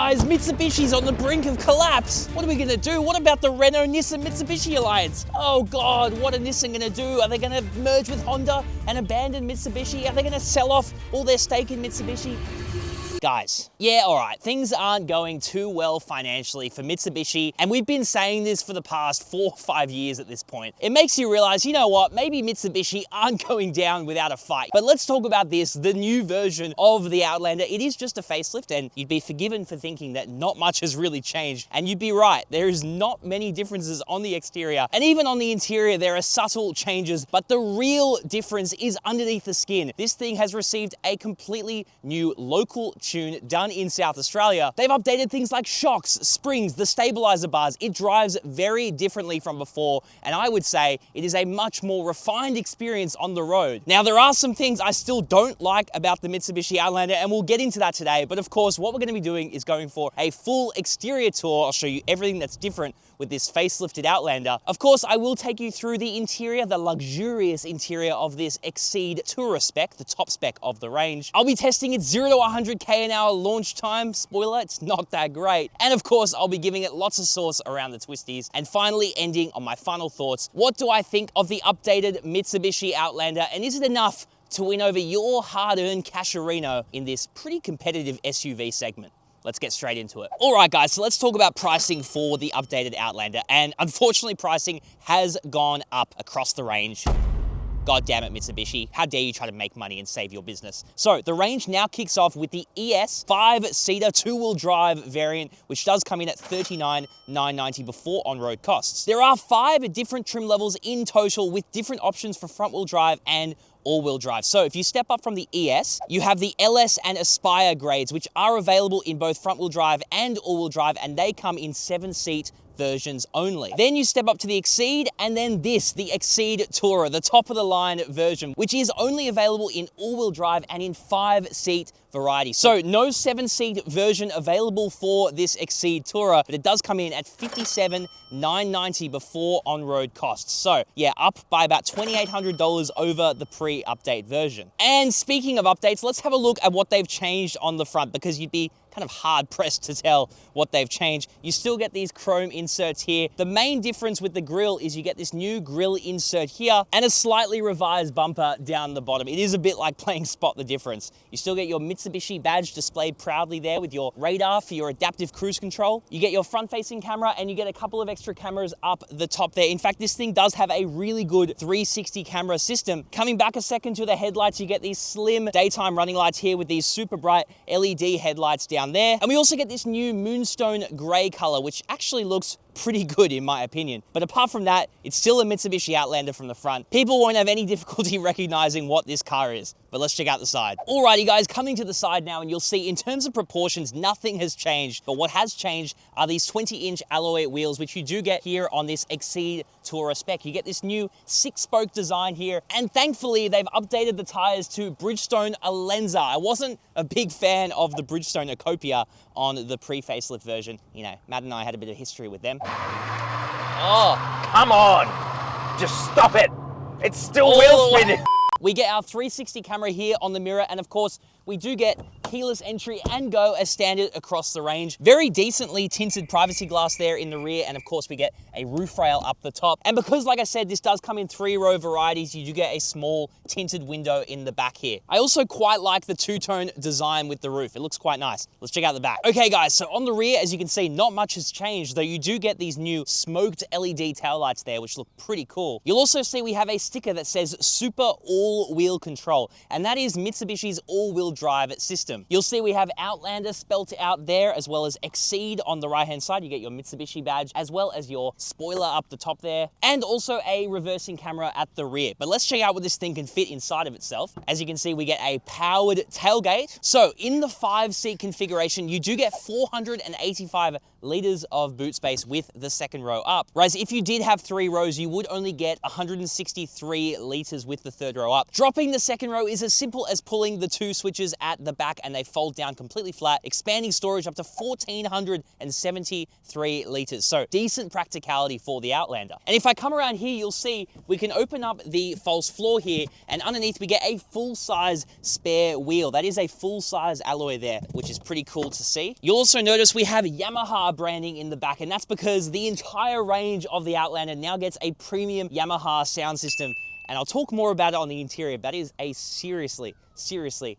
Guys, Mitsubishi's on the brink of collapse. What are we gonna do? What about the Renault-Nissan Mitsubishi alliance? Oh God, what are Nissan gonna do? Are they gonna merge with Honda and abandon Mitsubishi? Are they gonna sell off all their stake in Mitsubishi? Guys, yeah, all right, things aren't going too well financially for Mitsubishi, and we've been saying this for the past 4 or 5 years at this point. It makes you realize, you know what, maybe Mitsubishi aren't going down without a fight. But let's talk about this, the new version of the Outlander. It is just a facelift, and you'd be forgiven for thinking that not much has really changed, and you'd be right. There is not many differences on the exterior, and even on the interior, there are subtle changes, but the real difference is underneath the skin. This thing has received a completely new local tune done in South Australia. They've updated things like shocks, springs, the stabilizer bars. It drives very differently from before, and I would say it is a much more refined experience on the road. Now, there are some things I still don't like about the Mitsubishi Outlander, and we'll get into that today, but of course, what we're gonna be doing is going for a full exterior tour. I'll show you everything that's different with this facelifted Outlander. Of course, I will take you through the interior, the luxurious interior of this Exceed Tourer spec, the top spec of the range. I'll be testing its 0 to 100k an hour launch time. Spoiler, it's not that great. And of course, I'll be giving it lots of sauce around the twisties. And finally, ending on my final thoughts. What do I think of the updated Mitsubishi Outlander? And is it enough to win over your hard-earned casherino in this pretty competitive SUV segment? Let's get straight into it. All right, guys, so let's talk about pricing for the updated Outlander. And unfortunately, pricing has gone up across the range. God damn it, Mitsubishi. How dare you try to make money and save your business? So the range now kicks off with the ES 5-seater 2-wheel drive variant, which does come in at $39,990 before on-road costs. There are 5 different trim levels in total with different options for front-wheel drive and all-wheel drive. So if you step up from the ES, you have the LS and Aspire grades, which are available in both front-wheel drive and all-wheel drive, and they come in 7-seat versions only. Then you step up to the Exceed, and then this, the Exceed Tourer, the top of the line version, which is only available in all-wheel drive and in 5-seat variety. So no 7-seat version available for this Exceed Tourer, but it does come in at $57,990 before on-road costs. So yeah, up by about $2,800 over the pre-update version. And speaking of updates, let's have a look at what they've changed on the front, because you'd be kind of hard pressed to tell what they've changed. You still get these chrome inserts here. The main difference with the grille is you get this new grille insert here and a slightly revised bumper down the bottom. It is a bit like playing Spot the Difference. You still get your Mitsubishi badge displayed proudly there with your radar for your adaptive cruise control. You get your front-facing camera, and you get a couple of extra cameras up the top there. In fact, this thing does have a really good 360 camera system. Coming back a second to the headlights, you get these slim daytime running lights here with these super bright LED headlights down there. And we also get this new Moonstone gray color, which actually looks pretty good in my opinion. But apart from that, it's still a Mitsubishi Outlander from the front. People won't have any difficulty recognizing what this car is, but let's check out the side. Alrighty guys, coming to the side now, and you'll see in terms of proportions, nothing has changed, but what has changed are these 20-inch alloy wheels, which you do get here on this Exceed Tourer spec. You get this new 6-spoke design here, and thankfully they've updated the tires to Bridgestone Alenza. I wasn't a big fan of the Bridgestone Ecopia on the pre-facelift version. You know, Matt and I had a bit of history with them. Oh, come on. Just stop it. It's still wheel spinning. We get our 360 camera here on the mirror, and of course, we do get keyless entry and go as standard across the range. Very decently tinted privacy glass there in the rear, and of course we get a roof rail up the top. And because, like I said, this does come in 3-row varieties, you do get a small tinted window in the back here. I also quite like the two-tone design with the roof. It looks quite nice. Let's check out the back. Okay guys, so on the rear, as you can see, not much has changed, though you do get these new smoked LED taillights there, which look pretty cool. You'll also see we have a sticker that says Super All-Wheel Control, and that is Mitsubishi's all-wheel drive system. You'll see we have Outlander spelt out there, as well as Exceed on the right-hand side. You get your Mitsubishi badge, as well as your spoiler up the top there, and also a reversing camera at the rear. But let's check out what this thing can fit inside of itself. As you can see, we get a powered tailgate. So in the 5-seat configuration, you do get 485 liters of boot space with the second row up. Whereas if you did have 3 rows, you would only get 163 liters with the third row up. Dropping the second row is as simple as pulling the 2 switches at the back and and they fold down completely flat, expanding storage up to 1,473 liters. So decent practicality for the Outlander. And if I come around here, you'll see we can open up the false floor here, and underneath we get a full-size spare wheel. That is a full-size alloy there, which is pretty cool to see. You'll also notice we have Yamaha branding in the back, and that's because the entire range of the Outlander now gets a premium Yamaha sound system. And I'll talk more about it on the interior, but that is a seriously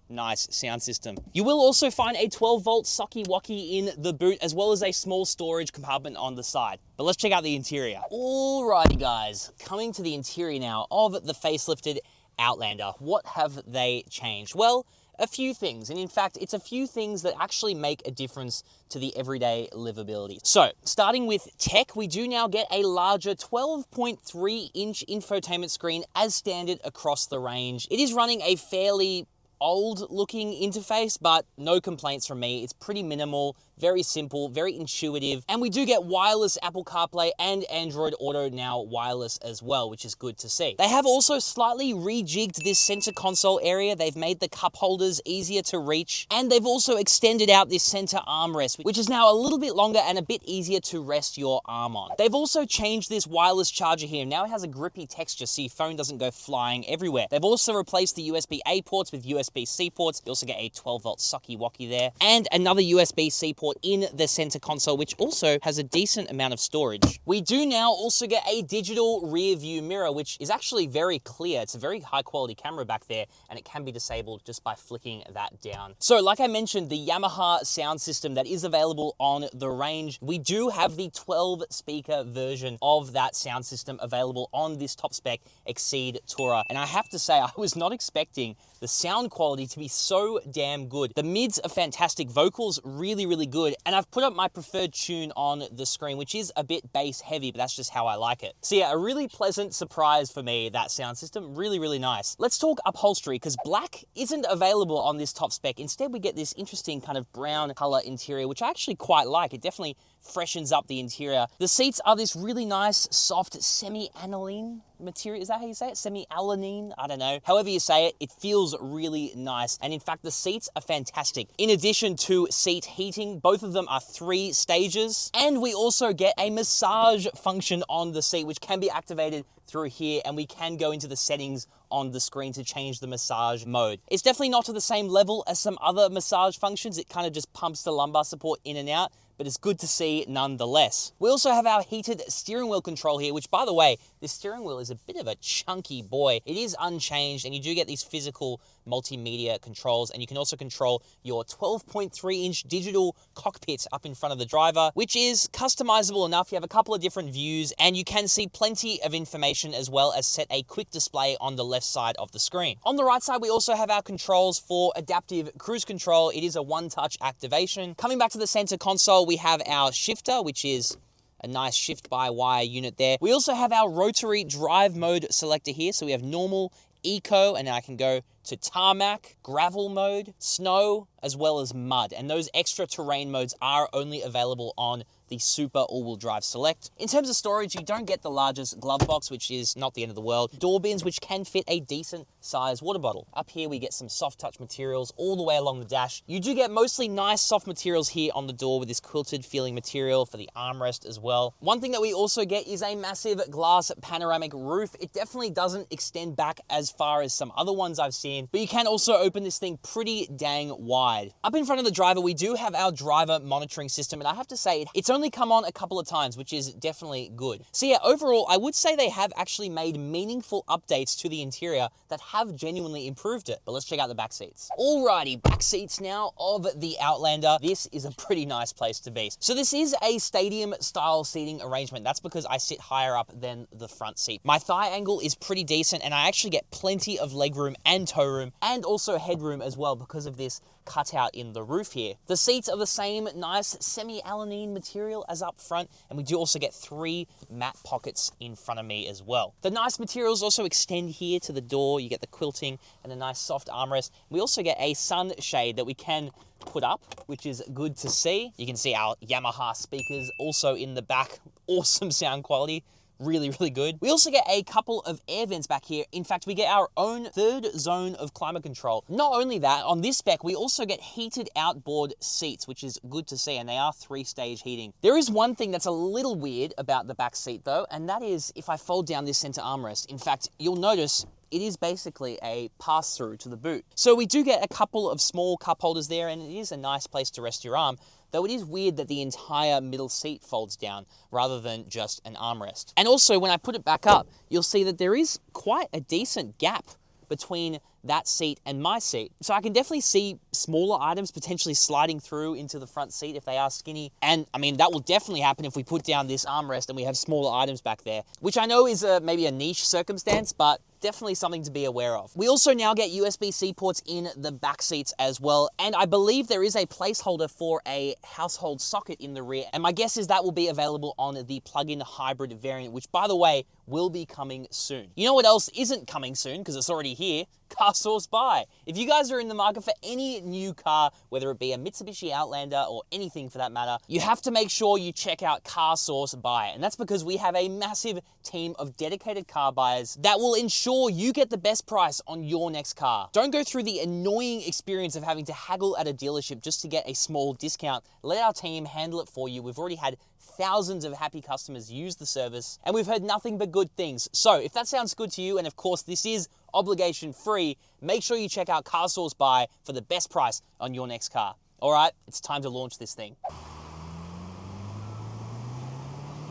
nice sound system. You will also find a 12-volt socky-wocky in the boot, as well as a small storage compartment on the side. But let's check out the interior. Alrighty guys, coming to the interior now of the facelifted Outlander. What have they changed? Well, a few things, and in fact, it's a few things that actually make a difference to the everyday livability. So, starting with tech, we do now get a larger 12.3-inch infotainment screen as standard across the range. It is running a fairly old-looking interface, but no complaints from me. It's pretty minimal, very simple, very intuitive, and we do get wireless Apple CarPlay and Android Auto now wireless as well, which is good to see. They have also slightly rejigged this center console area. They've made the cup holders easier to reach, and they've also extended out this center armrest, which is now a little bit longer and a bit easier to rest your arm on. They've also changed this wireless charger here. Now it has a grippy texture so your phone doesn't go flying everywhere. They've also replaced the USB-A ports with USB-C ports. You also get a 12-volt socky-wocky there, and another USB-C port in the center console, which also has a decent amount of storage. We do now also get a digital rear view mirror, which is actually very clear. It's a very high quality camera back there, and it can be disabled just by flicking that down. So like I mentioned, the Yamaha sound system that is available on the range, we do have the 12 speaker version of that sound system available on this top spec Exceed Tourer. And I have to say, I was not expecting the sound quality to be so damn good. The mids are fantastic, vocals really good, and I've put up my preferred tune on the screen, which is a bit bass heavy, but that's just how I like it. So yeah, a really pleasant surprise for me, that sound system, really nice. Let's talk upholstery, because black isn't available on this top spec. Instead, we get this interesting kind of brown color interior, which I actually quite like. It definitely freshens up the interior. The seats are this really nice, soft, semi-aniline material. Is that how you say it? Semi-alanine? I don't know. However you say it, it feels really nice. And in fact, the seats are fantastic. In addition to seat heating, both of them are 3 stages. And we also get a massage function on the seat, which can be activated through here, and we can go into the settings on the screen to change the massage mode. It's definitely not to the same level as some other massage functions. It kind of just pumps the lumbar support in and out, but it's good to see nonetheless. We also have our heated steering wheel control here, which, by the way, this steering wheel is a bit of a chunky boy. It is unchanged, and you do get these physical multimedia controls, and you can also control your 12.3-inch digital cockpit up in front of the driver, which is customizable enough. You have a couple of different views, and you can see plenty of information, as well as set a quick display on the left side of the screen. On the right side, we also have our controls for adaptive cruise control. It is a one-touch activation. Coming back to the center console, we have our shifter, which is a nice shift-by-wire unit there. We also have our rotary drive mode selector here. So we have normal, eco, and I can go to tarmac, gravel mode, snow, as well as mud. And those extra terrain modes are only available on the Super All-Wheel Drive Select. In terms of storage, you don't get the largest glove box, which is not the end of the world. Door bins, which can fit a decent sized water bottle. Up here, we get some soft touch materials all the way along the dash. You do get mostly nice soft materials here on the door with this quilted feeling material for the armrest as well. One thing that we also get is a massive glass panoramic roof. It definitely doesn't extend back as far as some other ones I've seen, but you can also open this thing pretty dang wide. Up in front of the driver, we do have our driver monitoring system, and I have to say, it's only come on a couple of times, which is definitely good. So yeah, overall, I would say they have actually made meaningful updates to the interior that have genuinely improved it. But let's check out the back seats. Alrighty, back seats now of the Outlander. This is a pretty nice place to be. So this is a stadium style seating arrangement. That's because I sit higher up than the front seat. My thigh angle is pretty decent, and I actually get plenty of legroom and toe room, and also headroom as well because of this cutout in the roof here. The seats are the same nice semi-alanine material as up front, and we do also get 3 matte pockets in front of me as well. The nice materials also extend here to the door. You get the quilting and a nice soft armrest. We also get a sunshade that we can put up, which is good to see. You can see our Yamaha speakers also in the back. Awesome sound quality. really, really good. We also get a couple of air vents back here. In fact, we get our own third zone of climate control. Not only that, on this spec, we also get heated outboard seats, which is good to see, and they are 3-stage heating. There is one thing that's a little weird about the back seat though, and that is if I fold down this center armrest. In fact, you'll notice it is basically a pass-through to the boot. So we do get a couple of small cup holders there, and it is a nice place to rest your arm, though it is weird that the entire middle seat folds down rather than just an armrest. And also, when I put it back up, you'll see that there is quite a decent gap between that seat and my seat. So I can definitely see smaller items potentially sliding through into the front seat if they are skinny. And I mean, that will definitely happen if we put down this armrest and we have smaller items back there, which I know is maybe a niche circumstance, but definitely something to be aware of. We also now get USB-C ports in the back seats as well, and I believe there is a placeholder for a household socket in the rear, and my guess is that will be available on the plug-in hybrid variant, which, by the way, will be coming soon. You know what else isn't coming soon, because it's already here? CarSauce Buy. If you guys are in the market for any new car, whether it be a Mitsubishi Outlander or anything for that matter, you have to make sure you check out CarSauce Buy, and that's because we have a massive team of dedicated car buyers that will ensure you get the best price on your next car. Don't go through the annoying experience of having to haggle at a dealership just to get a small discount. Let our team handle it for you. We've already had thousands of happy customers use the service, and we've heard nothing but good things. So if that sounds good to you, and of course this is obligation free, make sure you check out CarSauce Buy for the best price on your next car. All right, it's time to launch this thing.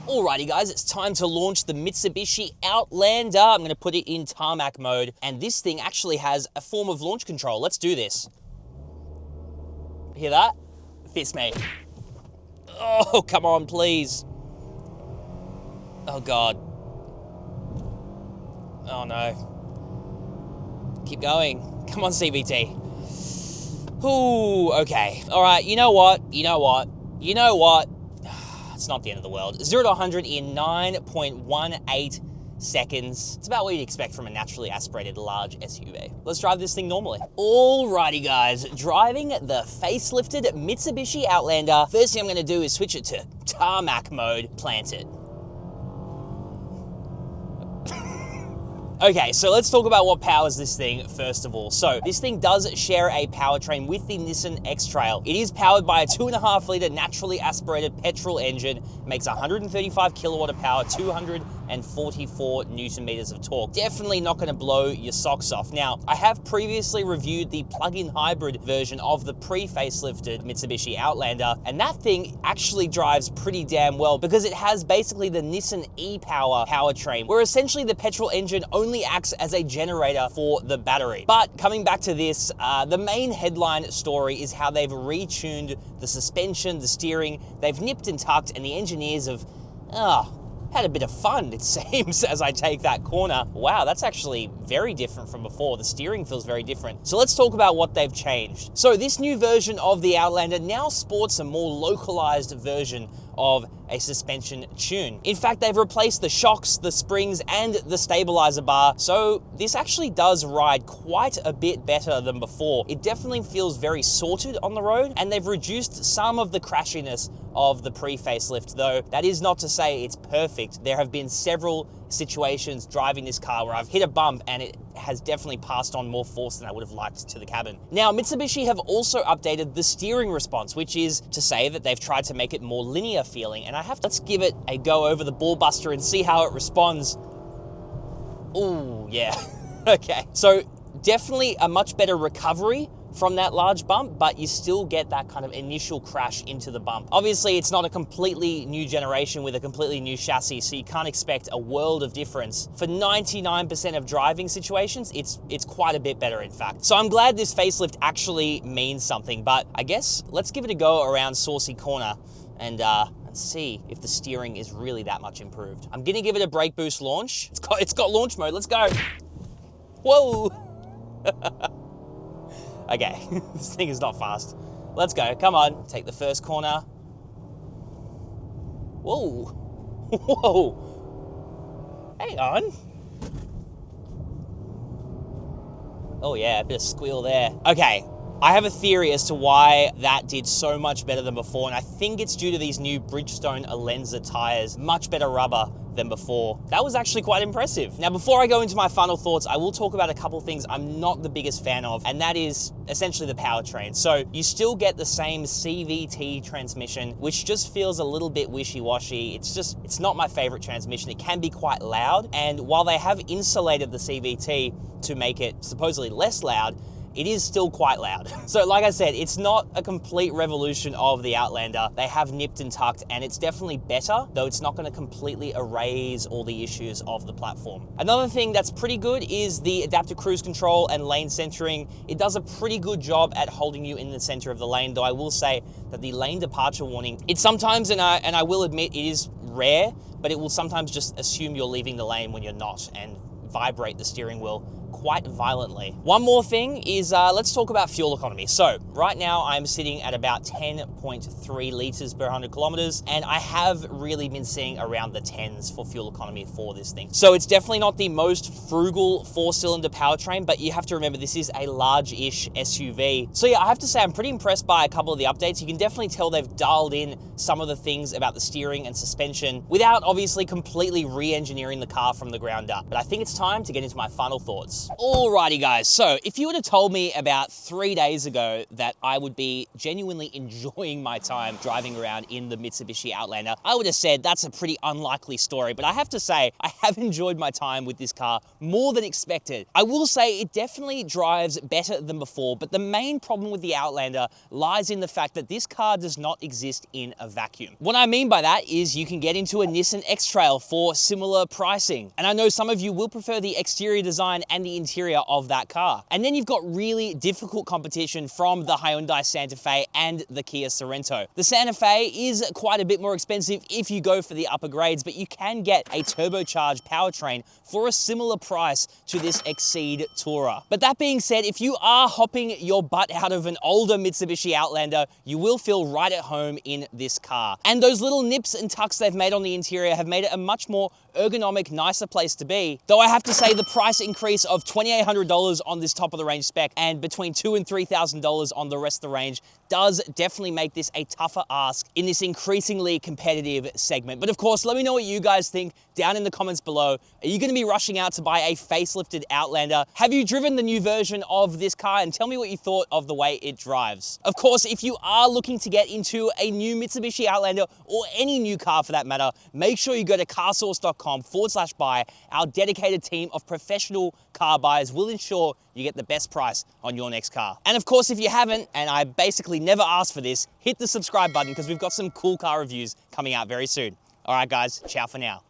Alrighty guys, it's time to launch the Mitsubishi Outlander. I'm gonna put it in tarmac mode, and this thing actually has a form of launch control. Let's do this. Hear that? Fits me. Oh, come on, please. Oh God. Oh no. Keep going. Come on, CVT. Ooh, okay. All right, you know what? It's not the end of the world. 0 to 100 in 9.18 seconds. It's about what you'd expect from a naturally aspirated large SUV. Let's drive this thing normally. Alrighty guys, driving the facelifted Mitsubishi Outlander. First thing I'm gonna do is switch it to tarmac mode, plant it. Okay, so let's talk about what powers this thing first of all. So this thing does share a powertrain with the Nissan X-Trail. It is powered by a 2.5 litre naturally aspirated petrol engine, makes 135 kilowatt of power, 244 Newton meters of torque. Definitely not gonna blow your socks off. Now, I have previously reviewed the plug-in hybrid version of the pre-facelifted Mitsubishi Outlander, and that thing actually drives pretty damn well because it has basically the Nissan e-Power powertrain, where essentially the petrol engine only acts as a generator for the battery. But coming back to this, the main headline story is how they've retuned the suspension, the steering, they've nipped and tucked, and the engineers have had a bit of fun, it seems, as I take that corner. Wow, that's actually very different from before. The steering feels very different. So let's talk about what they've changed. So this new version of the Outlander now sports a more localized version of a suspension tune. In fact, they've replaced the shocks, the springs, and the stabilizer bar, so this actually does ride quite a bit better than before. It definitely feels very sorted on the road, and they've reduced some of the crashiness of the pre-facelift, though that is not to say it's perfect. There have been several situations driving this car where I've hit a bump and it has definitely passed on more force than I would have liked to the cabin. Now, Mitsubishi have also updated the steering response, which is to say that they've tried to make it more linear feeling, and let's give it a go over the ball buster and see how it responds. Ooh, yeah. Okay, so definitely a much better recovery from that large bump, but you still get that kind of initial crash into the bump. Obviously, it's not a completely new generation with a completely new chassis, so you can't expect a world of difference. For 99% of driving situations, it's quite a bit better, in fact. So I'm glad this facelift actually means something, but I guess let's give it a go around Saucy Corner and see if the steering is really that much improved. I'm gonna give it a brake boost launch. It's got launch mode, let's go. Whoa. Okay, this thing is not fast. Let's go, come on. Take the first corner. Whoa, whoa. Hang on. Oh yeah, a bit of squeal there. Okay, I have a theory as to why that did so much better than before, and I think it's due to these new Bridgestone Alenza tires, much better rubber than before. That was actually quite impressive. Now, before I go into my final thoughts, I will talk about a couple things I'm not the biggest fan of, and that is essentially the powertrain. So you still get the same CVT transmission, which just feels a little bit wishy-washy. It's not my favorite transmission. It can be quite loud, and while they have insulated the CVT to make it supposedly less loud, it is still quite loud. So like I said, it's not a complete revolution of the Outlander. They have nipped and tucked, and it's definitely better, though it's not gonna completely erase all the issues of the platform. Another thing that's pretty good is the adaptive cruise control and lane centering. It does a pretty good job at holding you in the center of the lane, though I will say that the lane departure warning, it sometimes, and I will admit it is rare, but it will sometimes just assume you're leaving the lane when you're not and vibrate the steering wheel quite violently. One more thing is, let's talk about fuel economy. So right now I'm sitting at about 10.3 liters per 100 kilometers, and I have really been seeing around the 10s for fuel economy for this thing. So it's definitely not the most frugal 4-cylinder powertrain, but you have to remember this is a large-ish SUV. So yeah, I have to say I'm pretty impressed by a couple of the updates. You can definitely tell they've dialed in some of the things about the steering and suspension without obviously completely re-engineering the car from the ground up. But I think it's time to get into my final thoughts. Alrighty guys, so if you would have told me about 3 days ago that I would be genuinely enjoying my time driving around in the Mitsubishi Outlander, I would have said that's a pretty unlikely story. But I have to say, I have enjoyed my time with this car more than expected. I will say it definitely drives better than before, but the main problem with the Outlander lies in the fact that this car does not exist in a vacuum. What I mean by that is you can get into a Nissan X-Trail for similar pricing. And I know some of you will prefer the exterior design and the interior of that car. And then you've got really difficult competition from the Hyundai Santa Fe and the Kia Sorento. The Santa Fe is quite a bit more expensive if you go for the upper grades, but you can get a turbocharged powertrain for a similar price to this Exceed Tourer. But that being said, if you are hopping your butt out of an older Mitsubishi Outlander, you will feel right at home in this car. And those little nips and tucks they've made on the interior have made it a much more ergonomic, nicer place to be. Though I have to say the price increase of $2,800 on this top of the range spec and between $2,000 and $3,000 on the rest of the range does definitely make this a tougher ask in this increasingly competitive segment. But of course, let me know what you guys think down in the comments below. Are you gonna be rushing out to buy a facelifted Outlander? Have you driven the new version of this car? And tell me what you thought of the way it drives. Of course, if you are looking to get into a new Mitsubishi Outlander or any new car for that matter, make sure you go to carsauce.com/buy. Our dedicated team of professional car buyers will ensure you get the best price on your next car. And of course, if you haven't, and I basically never asked for this, hit the subscribe button because we've got some cool car reviews coming out very soon. All right, guys, ciao for now.